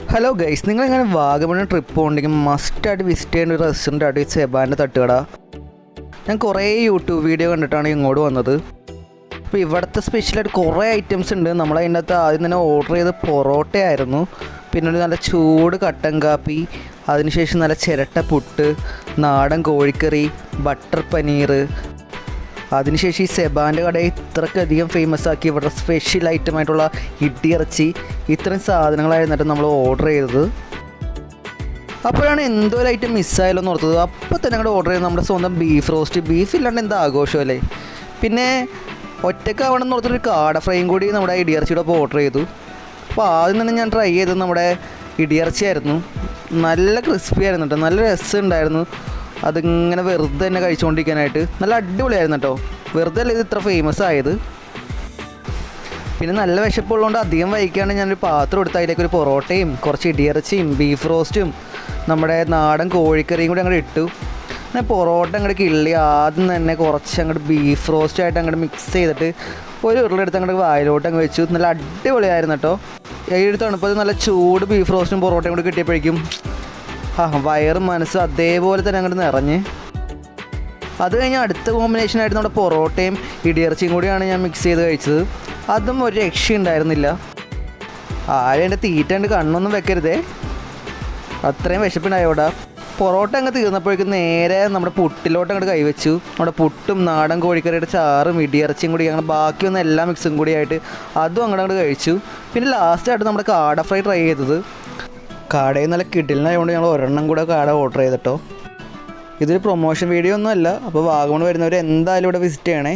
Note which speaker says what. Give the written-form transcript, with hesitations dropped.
Speaker 1: Hello guys, നിങ്ങളിങ്ങനെ Vagamon trip പോകണമെങ്കിൽ മസ്റ്റായിട്ട് വിസിറ്റ് ചെയ്യേണ്ട ഒരു റെസ്റ്റോറൻ്റ് ആയിട്ട് സെബാൻ്റെ തട്ടുകട. ഞാൻ കുറേ യൂട്യൂബ് വീഡിയോ കണ്ടിട്ടാണ് ഇങ്ങോട്ട് വന്നത്. അപ്പോൾ ഇവിടുത്തെ സ്പെഷ്യലായിട്ട് കുറേ ഐറ്റംസ് ഉണ്ട്. നമ്മളതിൻ്റെ അകത്ത് ആദ്യം തന്നെ ഓർഡർ ചെയ്ത് പൊറോട്ടയായിരുന്നു, പിന്നെ ഒരു നല്ല ചൂട് കട്ടൻ കാപ്പി, അതിനുശേഷം നല്ല ചിരട്ട പുട്ട്, നാടൻ കോഴിക്കറി, ബട്ടർ പനീർ. അതിനുശേഷം ഈ സെബാൻ്റെ കടയെ ഇത്രയ്ക്കധികം ഫേമസ് ആക്കി ഇവിടെ സ്പെഷ്യൽ ഐറ്റമായിട്ടുള്ള ഇടിയിറച്ചി, ഇത്രയും സാധനങ്ങളായിരുന്നിട്ട് നമ്മൾ ഓർഡർ ചെയ്തത്. അപ്പോഴാണ് എന്തോ ഒരു ഐറ്റം മിസ്സായാലോ എന്ന് ഓർത്തത്. അപ്പോൾ തന്നെ അങ്ങോട്ട് ഓർഡർ ചെയ്തത് നമ്മുടെ സ്വന്തം ബീഫ് റോസ്റ്റ്. ബീഫ് ഇല്ലാണ്ട് എന്താ ആഘോഷമല്ലേ. പിന്നെ ഒറ്റക്കാവണം എന്ന് ഓർത്തൊരു കാട ഫ്രൈയും കൂടി നമ്മുടെ ഇടിയിറച്ചിയുടെ ഒപ്പം ഓർഡർ ചെയ്തു. അപ്പോൾ ആദ്യം തന്നെ ഞാൻ ട്രൈ ചെയ്തത് നമ്മുടെ ഇടിയിറച്ചിയായിരുന്നു. നല്ല ക്രിസ്പി ആയിരുന്നു കേട്ടോ, നല്ല രസമുണ്ടായിരുന്നു. അതിങ്ങനെ വെറുതെ തന്നെ കഴിച്ചുകൊണ്ടിരിക്കാനായിട്ട് നല്ല അടിപൊളിയായിരുന്നു കേട്ടോ. വെറുതെ അല്ല ഇത് ഇത്ര ഫേമസ് ആയത്. പിന്നെ നല്ല വിശപ്പുള്ളതുകൊണ്ട് അധികം വൈകിക്കാണ്ട് ഞാനൊരു പാത്രം എടുത്ത് അതിലേക്കൊരു പൊറോട്ടയും കുറച്ച് ഇടിയിറച്ചിയും ബീഫ് റോസ്റ്റും നമ്മുടെ നാടൻ കോഴിക്കറിയും കൂടി അങ്ങോട്ട് ഇട്ടു. ഞാൻ പൊറോട്ട അങ്ങോട്ട് കിള്ളി ആദ്യം തന്നെ കുറച്ച് അങ്ങോട്ട് ബീഫ് റോസ്റ്റായിട്ട് അങ്ങോട്ട് മിക്സ് ചെയ്തിട്ട് ഒരു ഉരുളെടുത്ത് അങ്ങോട്ട് വായിലോട്ട് അങ്ങ് വെച്ചു. നല്ല അടിപൊളിയായിരുന്നു കേട്ടോ. ഈ ഒരു തണുപ്പത് നല്ല ചൂട് ബീഫ് റോസ്റ്റും പൊറോട്ടയും കൂടി കിട്ടിയപ്പോഴേക്കും വയറും മനസ്സും അതേപോലെ തന്നെ അങ്ങോട്ട് നിറഞ്ഞ്. അത് കഴിഞ്ഞ് അടുത്ത കോമ്പിനേഷനായിട്ട് നമ്മുടെ പൊറോട്ടയും ഇടിയിറച്ചിയും കൂടിയാണ് ഞാൻ മിക്സ് ചെയ്ത് കഴിച്ചത്. അതും ഒരു രക്ഷയുണ്ടായിരുന്നില്ല. ആരും എൻ്റെ തീറ്റ കണ്ട് കണ്ണൊന്നും വെക്കരുതേ, അത്രയും വിശപ്പുണ്ടായോടാ. പൊറോട്ട അങ്ങ് തീർന്നപ്പോഴേക്കും നേരെ നമ്മുടെ പുട്ടിലോട്ട് അങ്ങോട്ട് കൈവച്ചു. നമ്മുടെ പുട്ടും നാടൻ കോഴിക്കറിയുടെ ചാറും ഇടിയിറച്ചിയും കൂടി അങ്ങനെ ബാക്കി വന്ന എല്ലാ മിക്സും കൂടി ആയിട്ട് അതും അങ്ങോട്ട് കഴിച്ചു. പിന്നെ ലാസ്റ്റായിട്ട് നമ്മുടെ കാട ഫ്രൈ ട്രൈ ചെയ്തത്. കാടയിൽ നല്ല കിടിലിനായതുകൊണ്ട് ഞങ്ങൾ ഒരെണ്ണം കൂടെ കാട ഓർഡർ ചെയ്തിട്ടോ. ഇതൊരു പ്രൊമോഷൻ വീഡിയോ ഒന്നും അല്ല. അപ്പോൾ വാഗമൺ വരുന്നവർ എന്തായാലും ഇവിടെ വിസിറ്റ് ചെയ്യണേ.